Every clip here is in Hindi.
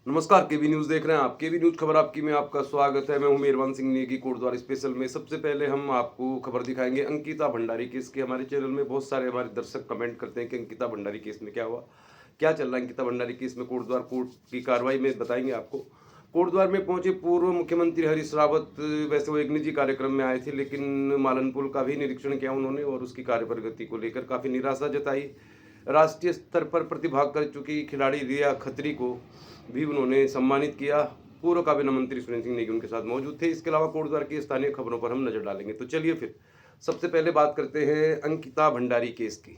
नमस्कार, केबी न्यूज़ देख रहे हैं आप। केबी न्यूज़ खबर आपकी में आपका स्वागत है। मैं हूं मेहरबान सिंह नेगी कोटद्वार स्पेशल में। सबसे पहले हम आपको खबर दिखाएंगे अंकिता भंडारी केस की। हमारे चैनल में बहुत सारे हमारे दर्शक कमेंट करते हैं कि अंकिता भंडारी केस में क्या हुआ, क्या चल रहा है अंकिता भंडारी केस में। कोटद्वार कोर्ट की कार्रवाई में बताएंगे आपको। कोटद्वार में पहुंचे पूर्व मुख्यमंत्री हरीश रावत। वैसे वो एक निजी कार्यक्रम में आए थे, लेकिन मालन पुल का भी निरीक्षण किया उन्होंने और उसकी कार्य प्रगति को लेकर काफ़ी निराशा जताई। राष्ट्रीय स्तर पर प्रतिभाग कर चुकी खिलाड़ी रिया खत्री को भी उन्होंने सम्मानित किया। पूर्व काबीना मंत्री सुरेंद्र सिंह नेगी उनके साथ मौजूद थे। इसके अलावा कोटद्वार की स्थानीय खबरों पर हम नजर डालेंगे। तो चलिए फिर सबसे पहले बात करते हैं अंकिता भंडारी केस की।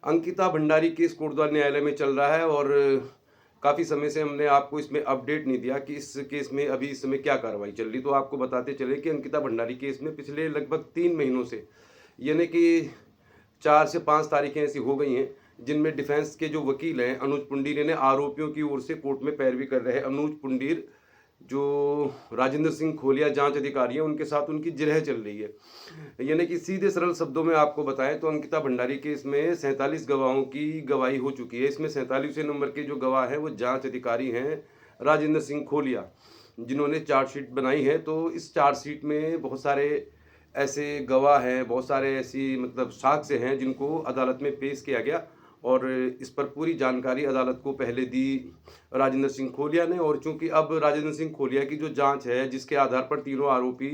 अंकिता भंडारी केस कोटद्वार न्यायालय में चल रहा है और काफ़ी समय से हमने आपको इसमें अपडेट नहीं दिया कि इस केस में अभी इस समय क्या कार्रवाई चल रही। तो आपको बताते चले कि अंकिता भंडारी केस में पिछले लगभग 3 महीनों से, यानी कि 4 से 5 तारीखें ऐसी हो गई हैं जिनमें डिफेंस के जो वकील हैं अनुज पुंडीर ने आरोपियों की ओर से कोर्ट में पैरवी कर रहे हैं। अनुज पुंडीर जो राजेंद्र सिंह खोलिया जांच अधिकारी हैं उनके साथ उनकी जिरह चल रही है। यानी कि सीधे सरल शब्दों में आपको बताएं तो अंकिता भंडारी केस में 47 गवाहों की गवाही हो चुकी है। इसमें 47वें नंबर के जो गवाह हैं वो जांच अधिकारी हैं राजेंद्र सिंह खोलिया, जिन्होंने चार्जशीट बनाई है। तो इस चार्जशीट में बहुत सारे ऐसे गवाह हैं, बहुत सारे ऐसी मतलब साक्ष्य हैं जिनको अदालत में पेश किया गया और इस पर पूरी जानकारी अदालत को पहले दी राजेंद्र सिंह खोलिया ने। और चूंकि अब राजेंद्र सिंह खोलिया की जो जांच है, जिसके आधार पर तीनों आरोपी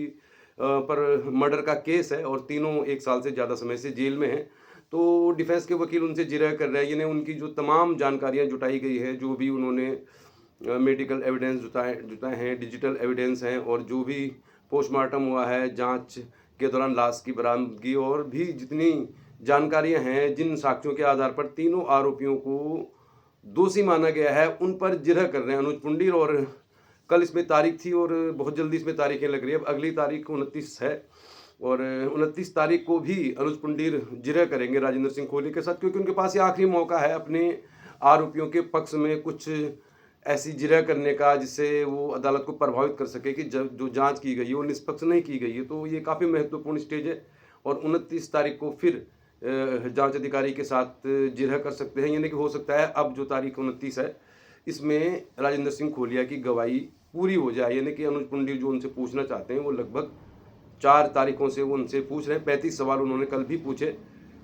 पर मर्डर का केस है और तीनों 1 साल से ज़्यादा समय से जेल में हैं, तो डिफेंस के वकील उनसे जिरह कर रहे हैं। यानी उनकी जो तमाम जानकारियां जुटाई गई है, जो भी उन्होंने मेडिकल एविडेंस जुटाए हैं, डिजिटल एविडेंस हैं और जो भी पोस्टमार्टम हुआ है, जांच के दौरान लाश की बरामदगी और भी जितनी जानकारियां हैं, जिन साक्ष्यों के आधार पर तीनों आरोपियों को दोषी माना गया है, उन पर जिरह कर रहे हैं अनुज पुंडीर। और कल इसमें तारीख थी और बहुत जल्दी इसमें तारीखें लग रही है। अब अगली तारीख 29 है और 29 तारीख को भी अनुज पुंडीर जिरह करेंगे राजेंद्र सिंह खोली के साथ, क्योंकि उनके पास ये आखिरी मौका है अपने आरोपियों के पक्ष में कुछ ऐसी जिरह करने का जिससे वो अदालत को प्रभावित कर सके कि जो जांच की गई है वो निष्पक्ष नहीं की गई है। तो ये काफ़ी महत्वपूर्ण स्टेज है और 29 तारीख को फिर जांच अधिकारी के साथ जिरह कर सकते हैं। यानी कि हो सकता है अब जो तारीख 29 है इसमें राजेंद्र सिंह खोलिया की गवाही पूरी हो जाए। यानी कि अनुज पुंडीर जो उनसे पूछना चाहते हैं वो लगभग 4 तारीखों से वो उनसे पूछ रहे हैं। 35 सवाल उन्होंने कल भी पूछे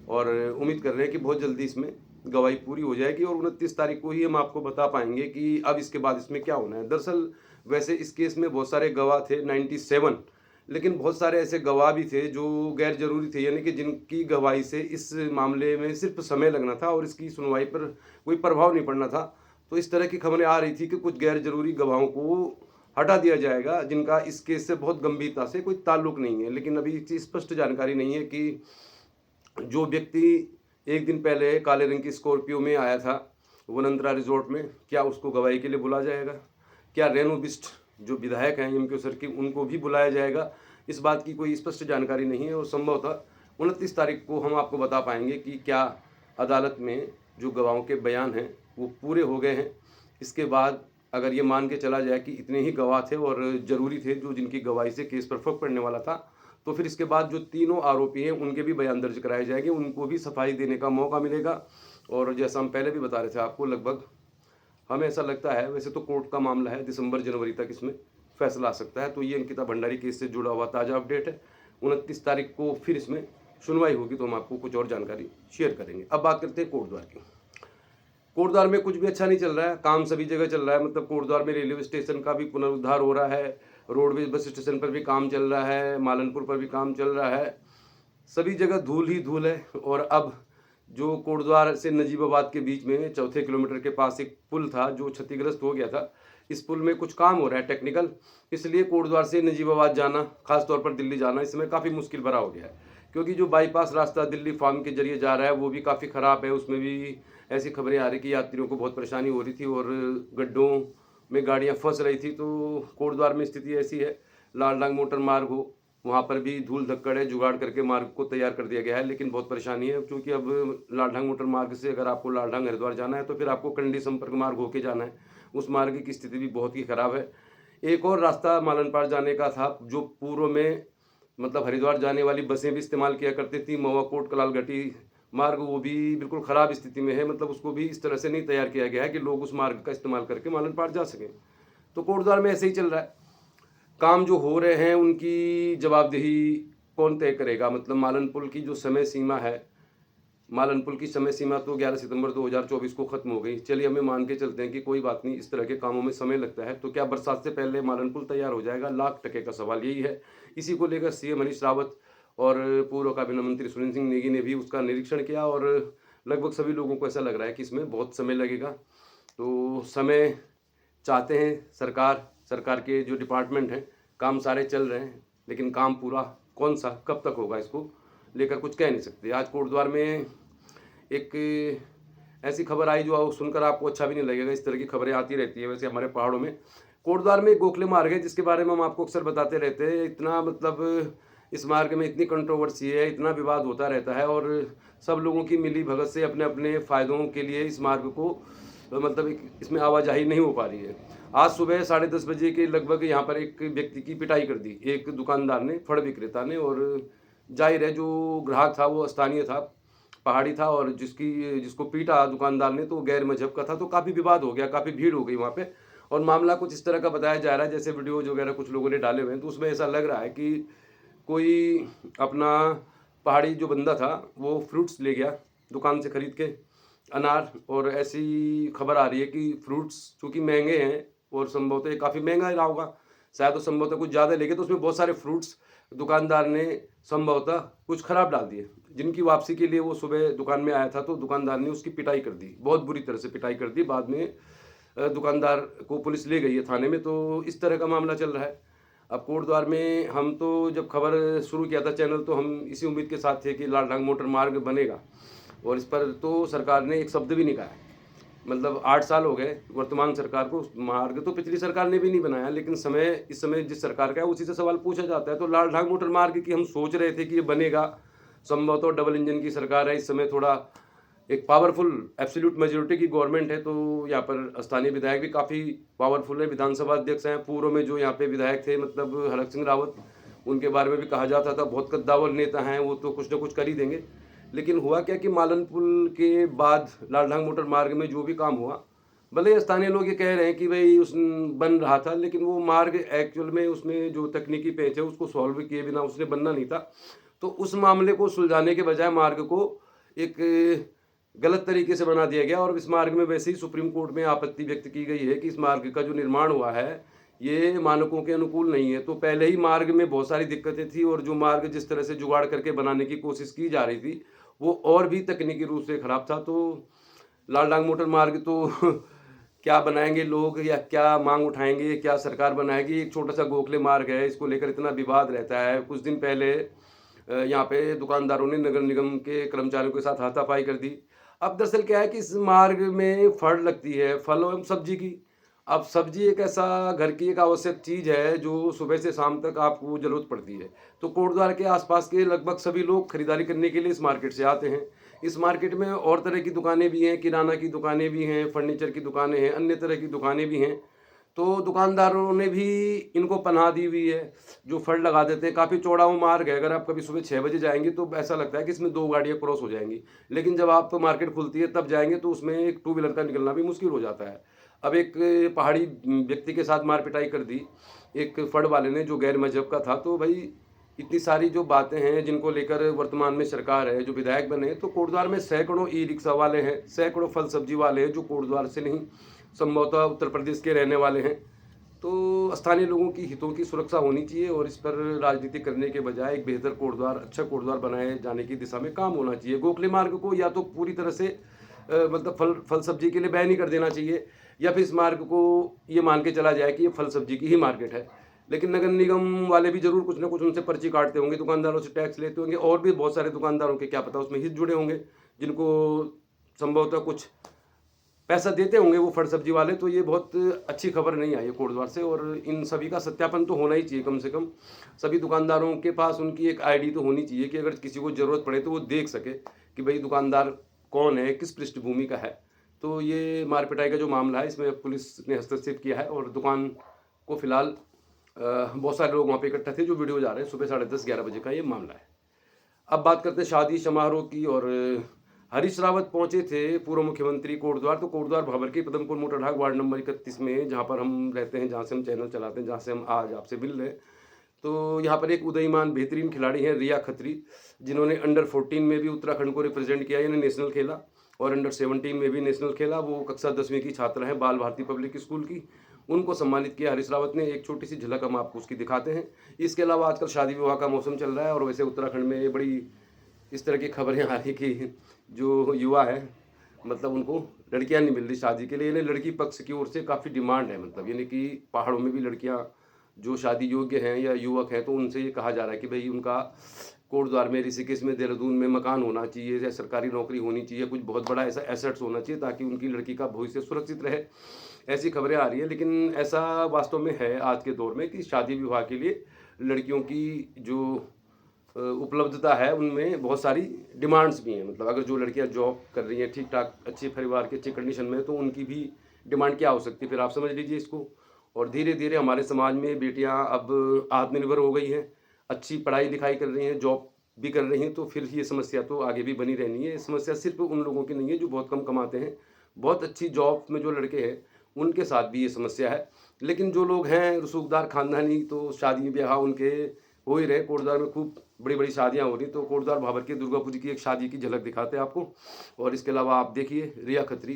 और उम्मीद कर रहे हैं कि बहुत जल्दी इसमें गवाही पूरी हो जाएगी और 29 तारीख को ही हम आपको बता पाएंगे कि अब इसके बाद इसमें क्या होना है। दरअसल वैसे इस केस में बहुत सारे गवाह थे 97, लेकिन बहुत सारे ऐसे गवाह भी थे जो गैर जरूरी थे, यानी कि जिनकी गवाही से इस मामले में सिर्फ समय लगना था और इसकी सुनवाई पर कोई प्रभाव नहीं पड़ना था। तो इस तरह की खबरें आ रही थी कि कुछ गैर जरूरी गवाहों को हटा दिया जाएगा जिनका इस केस से बहुत गंभीरता से कोई ताल्लुक नहीं है। लेकिन अभी इसकी स्पष्ट जानकारी नहीं है कि जो व्यक्ति एक दिन पहले काले रंग की स्कॉर्पियो में आया था वनंतरा रिजॉर्ट में, क्या उसको गवाही के लिए बुलाया जाएगा? क्या रेणु बिष्ट जो विधायक हैं एमक्यू सर की, उनको भी बुलाया जाएगा? इस बात की कोई स्पष्ट जानकारी नहीं है और संभवतः 29 तारीख को हम आपको बता पाएंगे कि क्या अदालत में जो गवाहों के बयान हैं वो पूरे हो गए हैं। इसके बाद अगर ये मान के चला जाए कि इतने ही गवाह थे और ज़रूरी थे जो जिनकी गवाही से केस पर फर्क पड़ने वाला था, तो फिर इसके बाद जो तीनों आरोपी हैं उनके भी बयान दर्ज कराए जाएंगे, उनको भी सफाई देने का मौका मिलेगा। और जैसा हम पहले भी बता रहे थे आपको, लगभग हमें ऐसा लगता है, वैसे तो कोर्ट का मामला है, दिसंबर जनवरी तक इसमें फैसला आ सकता है। तो ये अंकिता भंडारी केस से जुड़ा हुआ ताज़ा अपडेट है। 29 तारीख को फिर इसमें सुनवाई होगी तो हम आपको कुछ और जानकारी शेयर करेंगे। अब बात करते हैं कोटद्वार की। कोटद्वार में कुछ भी अच्छा नहीं चल रहा है, काम सभी जगह चल रहा है। मतलब कोटद्वार में रेलवे स्टेशन का भी पुनरुद्धार हो रहा है, रोडवेज बस स्टेशन पर भी काम चल रहा है, मालनपुर पर भी काम चल रहा है, सभी जगह धूल ही धूल है। और अब जो कोटद्वार से नजीबाबाद के बीच में 4 किलोमीटर के पास एक पुल था जो क्षतिग्रस्त हो गया था, इस पुल में कुछ काम हो रहा है टेक्निकल, इसलिए कोटद्वार से नजीबाबाद जाना, खासतौर पर दिल्ली जाना इस समय काफ़ी मुश्किल भरा हो गया है। क्योंकि जो बाईपास रास्ता दिल्ली फार्म के जरिए जा रहा है वो भी काफ़ी ख़राब है। उसमें भी ऐसी खबरें आ रही कि यात्रियों को बहुत परेशानी हो रही थी और गड्ढों में गाड़ियां फंस रही थी। तो कोटद्वार में स्थिति ऐसी है, लालडांग मोटर मार्ग हो वहाँ पर भी धूल धक्कड़ है, जुगाड़ करके मार्ग को तैयार कर दिया गया है, लेकिन बहुत परेशानी है। क्योंकि अब लालडांग मोटर मार्ग से अगर आपको लालडांग हरिद्वार जाना है तो फिर आपको कंडी संपर्क मार्ग होके जाना है। उस मार्ग की स्थिति भी बहुत ही ख़राब है। एक और रास्ता मालनपाड़ जाने का था जो पूर्व में मतलब हरिद्वार जाने वाली बसें भी इस्तेमाल किया करती थी, मवा कोट कलाल घाटी मार्ग वो भी बिल्कुल ख़राब स्थिति में है, मतलब उसको भी इस तरह से नहीं तैयार किया गया है कि लोग उस मार्ग का इस्तेमाल करके मालन पाट जा सकें। तो कोटद्वार में ऐसे ही चल रहा है। काम जो हो रहे हैं उनकी जवाबदेही कौन तय करेगा? मतलब मालन पुल की जो समय सीमा है, मालन पुल की समय सीमा तो 11 सितंबर 2024 को खत्म हो गई। चलिए हमें मान के चलते हैं कि कोई बात नहीं, इस तरह के कामों में समय लगता है, तो क्या बरसात से पहले मालन पुल तैयार हो जाएगा? लाख टके का सवाल यही है। इसी को लेकर सीएम हरीश रावत और पूर्व कैबिनेट मंत्री सुरेंद्र सिंह नेगी ने भी उसका निरीक्षण किया और लगभग सभी लोगों को ऐसा लग रहा है कि इसमें बहुत समय लगेगा। तो समय चाहते हैं सरकार के जो डिपार्टमेंट हैं, काम सारे चल रहे हैं, लेकिन काम पूरा कौन सा कब तक होगा इसको लेकर कुछ कह नहीं सकते। आज कोटद्वार में एक ऐसी खबर आई जो सुनकर आपको अच्छा भी नहीं लगेगा। इस तरह की खबरें आती रहती है वैसे हमारे पहाड़ों में। कोटद्वार में एक गोखले मार्ग है जिसके बारे में हम आपको अक्सर बताते रहते हैं। इतना मतलब इस मार्ग में इतनी कंट्रोवर्सी है, इतना विवाद होता रहता है और सब लोगों की मिली भगत से अपने अपने फ़ायदों के लिए इस मार्ग को मतलब इसमें आवाजाही नहीं हो पा रही है। आज सुबह 10:30 बजे के लगभग यहाँ पर एक व्यक्ति की पिटाई कर दी एक दुकानदार ने, फल विक्रेता ने, और जाहिर है जो ग्राहक था वो स्थानीय था, पहाड़ी था, और जिसको पीटा दुकानदार ने तो गैर मजहब का था। तो काफ़ी विवाद हो गया, काफ़ी भीड़ हो गई वहाँ पे, और मामला कुछ इस तरह का बताया जा रहा है जैसे वीडियोज वगैरह कुछ लोगों ने डाले हुए हैं, तो उसमें ऐसा लग रहा है कि कोई अपना पहाड़ी जो बंदा था वो फ्रूट्स ले गया दुकान से खरीद के, अनार, और ऐसी खबर आ रही है कि फ्रूट्स चूँकि महंगे हैं और संभवतः ये काफ़ी महंगा ही रहा होगा, शायद तो संभवतः कुछ ज़्यादा ले गए, तो उसमें बहुत सारे फ्रूट्स दुकानदार ने संभवतः कुछ खराब डाल दिए। जिनकी वापसी के लिए वो सुबह दुकान में आया था तो दुकानदार ने उसकी पिटाई कर दी, बहुत बुरी तरह से पिटाई कर दी। बाद में दुकानदार को पुलिस ले गई है थाने में। तो इस तरह का मामला चल रहा है। अब कोटद्वार में हम तो जब खबर शुरू किया था चैनल, तो हम इसी उम्मीद के साथ थे कि लाल ढांग मोटर मार्ग बनेगा, और इस पर तो सरकार ने एक शब्द भी नहीं कहा है। मतलब 8 साल हो गए वर्तमान सरकार को, मार्ग तो पिछली सरकार ने भी नहीं बनाया, लेकिन इस समय जिस सरकार का है उसी से सवाल पूछा जाता है। तो लाल ढांग मोटर मार्ग की हम सोच रहे थे कि ये बनेगा, संभवतः डबल इंजन की सरकार है, इस समय थोड़ा एक पावरफुल एब्सोल्यूट मेजोरिटी की गवर्नमेंट है, तो यहाँ पर स्थानीय विधायक भी काफ़ी पावरफुल है, विधानसभा अध्यक्ष हैं। पूर्व में जो यहाँ पे विधायक थे मतलब हरक सिंह रावत, उनके बारे में भी कहा जाता था बहुत कद्दावर नेता हैं, वो तो कुछ ना कुछ कर ही देंगे। लेकिन हुआ क्या कि मालन पुल के बाद लाल ढांग मोटर मार्ग में जो भी काम हुआ, भले स्थानीय लोग ये कह रहे हैं कि भाई उस बन रहा था, लेकिन वो मार्ग एक्चुअल में उसमें जो तकनीकी पेच है उसको सॉल्व किए बिना उसने बनना नहीं था। तो उस मामले को सुलझाने के बजाय मार्ग को एक गलत तरीके से बना दिया गया, और इस मार्ग में वैसे ही सुप्रीम कोर्ट में आपत्ति व्यक्त की गई है कि इस मार्ग का जो निर्माण हुआ है ये मानकों के अनुकूल नहीं है। तो पहले ही मार्ग में बहुत सारी दिक्कतें थी, और जो मार्ग जिस तरह से जुगाड़ करके बनाने की कोशिश की जा रही थी वो और भी तकनीकी रूप से खराब था। तो लाल डांग मोटर मार्ग तो क्या बनाएंगे लोग, या क्या मांग उठाएंगे, क्या सरकार बनाएगी? एक छोटा सा गोखले मार्ग है, इसको लेकर इतना विवाद रहता है। कुछ दिन पहले यहाँ पे दुकानदारों ने नगर निगम के कर्मचारियों के साथ हाथापाई कर दी। अब दरअसल क्या है कि इस मार्ग में फल लगती है, फल एवं सब्जी की। अब सब्जी एक ऐसा घर की एक आवश्यक चीज़ है जो सुबह से शाम तक आपको ज़रूरत पड़ती है। तो कोटद्वार के आसपास के लगभग सभी लोग खरीदारी करने के लिए इस मार्केट से आते हैं। इस मार्केट में और तरह की दुकानें भी हैं, किराना की दुकानें भी हैं, फर्नीचर की दुकानें हैं, अन्य तरह की दुकानें भी हैं। तो दुकानदारों ने भी इनको पनाह दी हुई है, जो फड़ लगा देते हैं। काफ़ी चौड़ा वो मार्ग है, अगर आप कभी सुबह 6 बजे जाएँगे तो ऐसा लगता है कि इसमें 2 गाड़ियाँ क्रॉस हो जाएँगी। लेकिन जब आप मार्केट खुलती है तब जाएँगे तो उसमें एक टू व्हीलर का निकलना भी मुश्किल हो जाता है। अब एक पहाड़ी व्यक्ति के साथ मार-पिटाई कर दी, एक फड़ वाले ने जो गैर मज़हब का था। तो भई इतनी सारी जो बातें हैं जिनको लेकर वर्तमान में सरकार है, जो विधायक बने हैं, तो कोटद्वार में सैकड़ों ई-रिक्शा वाले हैं, सैकड़ों फल सब्जी वाले हैं जो कोटद्वार से नहीं, संभवतः उत्तर प्रदेश के रहने वाले हैं। तो स्थानीय लोगों की हितों की सुरक्षा होनी चाहिए, और इस पर राजनीति करने के बजाय एक बेहतर कोटद्वार, अच्छा कोटद्वार बनाए जाने की दिशा में काम होना चाहिए। गोखले मार्ग को या तो पूरी तरह से मतलब फल सब्जी के लिए बैन ही कर देना चाहिए, या फिर इस मार्ग को ये मान के चला जाए कि ये फल सब्जी की ही मार्केट है। लेकिन नगर निगम वाले भी ज़रूर कुछ ना कुछ उनसे पर्ची काटते होंगे, दुकानदारों से टैक्स लेते होंगे, और भी बहुत सारे दुकानदारों के क्या पता उसमें हित जुड़े होंगे, जिनको संभवतः कुछ पैसा देते होंगे वो फल सब्जी वाले। तो ये बहुत अच्छी खबर नहीं आई है कोटद्वार से, और इन सभी का सत्यापन तो होना ही चाहिए। कम से कम सभी दुकानदारों के पास उनकी एक आईडी तो होनी चाहिए कि अगर किसी को ज़रूरत पड़े तो वो देख सके कि भाई दुकानदार कौन है, किस पृष्ठभूमि का है। तो ये मार पिटाई का जो मामला है इसमें पुलिस ने हस्तक्षेप किया है, और दुकान को फिलहाल बहुत सारे लोग वहाँ पे इकट्ठा थे जो वीडियोज आ रहे हैं। सुबह 10:30-11 बजे का ये मामला है। अब बात करते हैं शादी समारोह की, और हरीश रावत पहुंचे थे पूर्व मुख्यमंत्री कोटद्वार, तो कोटद्वार भाबर के पदमपुर मोटरहाग वार्ड नंबर 31 में, जहां पर हम रहते हैं, जहां से हम चैनल चलाते हैं, जहां से हम आज आपसे मिल रहे हैं। तो यहाँ पर एक उदयमान बेहतरीन खिलाड़ी हैं रिया खत्री, जिन्होंने अंडर 14 में भी उत्तराखंड को रिप्रेजेंट किया, यानी नेशनल खेला, और अंडर 17 में भी नेशनल खेला। वो कक्षा 10वीं की छात्रा है बाल भारती पब्लिक स्कूल की। उनको सम्मानित किया हरीश रावत ने। एक छोटी सी झलक हम आपको उसकी दिखाते हैं। इसके अलावा आजकल शादी विवाह का मौसम चल रहा है, और वैसे उत्तराखंड में बड़ी इस तरह की खबरें आ रही कि जो युवा है, मतलब उनको लड़कियां नहीं मिल रही शादी के लिए, यानी लड़की पक्ष की ओर से काफ़ी डिमांड है, मतलब यानी कि पहाड़ों में भी लड़कियां जो शादी योग्य हैं या युवक हैं, तो उनसे ये कहा जा रहा है कि भाई उनका कोटद्वार में, ऋषिकेश में, देहरादून में मकान होना चाहिए, या सरकारी नौकरी होनी चाहिए, कुछ बहुत बड़ा ऐसा एसेट्स होना चाहिए ताकि उनकी लड़की का भविष्य सुरक्षित रहे। ऐसी खबरें आ रही है, लेकिन ऐसा वास्तव में है आज के दौर में कि शादी विवाह के लिए लड़कियों की जो उपलब्धता है, उनमें बहुत सारी डिमांड्स भी हैं। मतलब अगर जो लड़कियां जॉब कर रही हैं, ठीक ठाक अच्छे परिवार के अच्छी कंडीशन में, तो उनकी भी डिमांड क्या हो सकती है, फिर आप समझ लीजिए इसको। और धीरे धीरे हमारे समाज में बेटियां अब आत्मनिर्भर हो गई हैं, अच्छी पढ़ाई लिखाई कर रही हैं, जॉब भी कर रही हैं, तो फिर ये समस्या तो आगे भी बनी रहनी है। ये समस्या सिर्फ उन लोगों की नहीं है जो बहुत कम कमाते हैं, बहुत अच्छी जॉब में जो लड़के हैं उनके साथ भी ये समस्या है। लेकिन जो लोग हैं रसूखदार खानदानी, तो शादी ब्याह उनके हो ही रहे। कोटद्वार में खूब बड़ी बड़ी शादियां हो रही, तो कोटद्वार भाबर के दुर्गापुरी की एक शादी की झलक दिखाते हैं आपको। और इसके अलावा आप देखिए रिया खत्री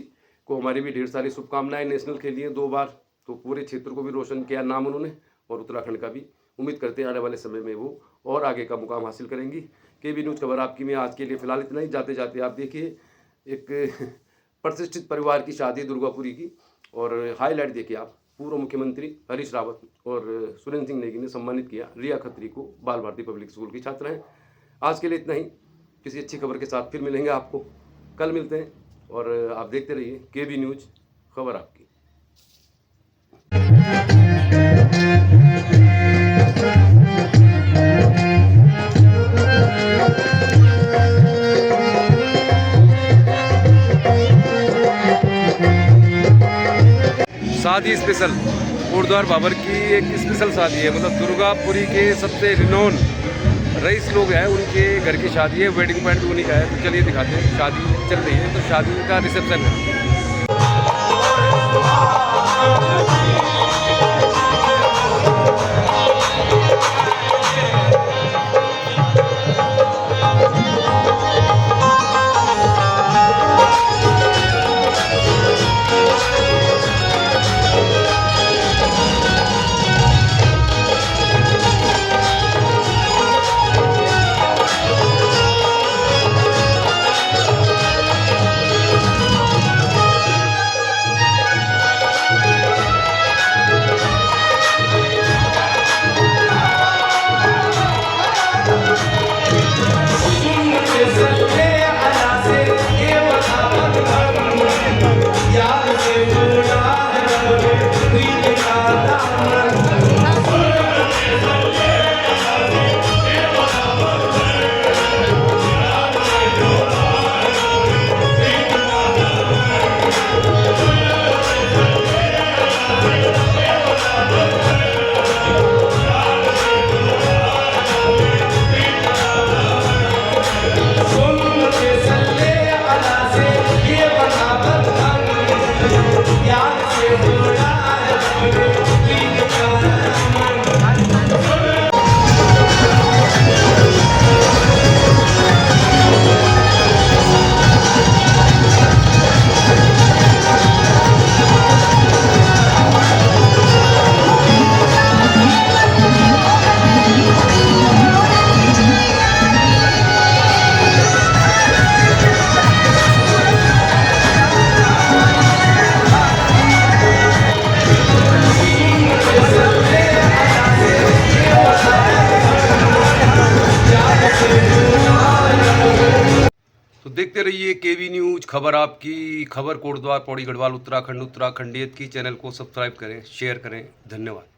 को हमारी भी ढेर सारी शुभकामनाएं। नेशनल खेली है 2 बार, तो पूरे क्षेत्र को भी रोशन किया नाम उन्होंने, और उत्तराखंड का भी। उम्मीद करते हैं आने वाले समय में वो और आगे का मुकाम हासिल करेंगी। केबी न्यूज़ खबर आपकी में आज के लिए फिलहाल इतना ही। जाते जाते आप देखिए एक प्रतिष्ठित परिवार की शादी दुर्गापुरी की, और हाईलाइट देखिए आप, पूर्व मुख्यमंत्री हरीश रावत और सुरेंद्र सिंह नेगी ने सम्मानित किया रिया खत्री को, बाल भारती पब्लिक स्कूल की छात्रा हैं। आज के लिए इतना ही। किसी अच्छी खबर के साथ फिर मिलेंगे आपको, कल मिलते हैं। और आप देखते रहिए केबी न्यूज़ खबर आपकी। शादी स्पेशल, कोटद्वार भाबर की एक स्पेशल शादी है, मतलब दुर्गापुरी के सबसे रिनोन रईस लोग हैं, उनके घर की शादी है। वेडिंग पॉइंट उन्हीं का है। तो चलिए दिखाते हैं, शादी चल रही है, तो शादी का रिसेप्शन है। तो देखते रहिए केबी न्यूज़ खबर आपकी। खबर कोटद्वार, पौड़ी गढ़वाल, उत्तराखंड, उत्तराखंडियत की। चैनल को सब्सक्राइब करें, शेयर करें। धन्यवाद।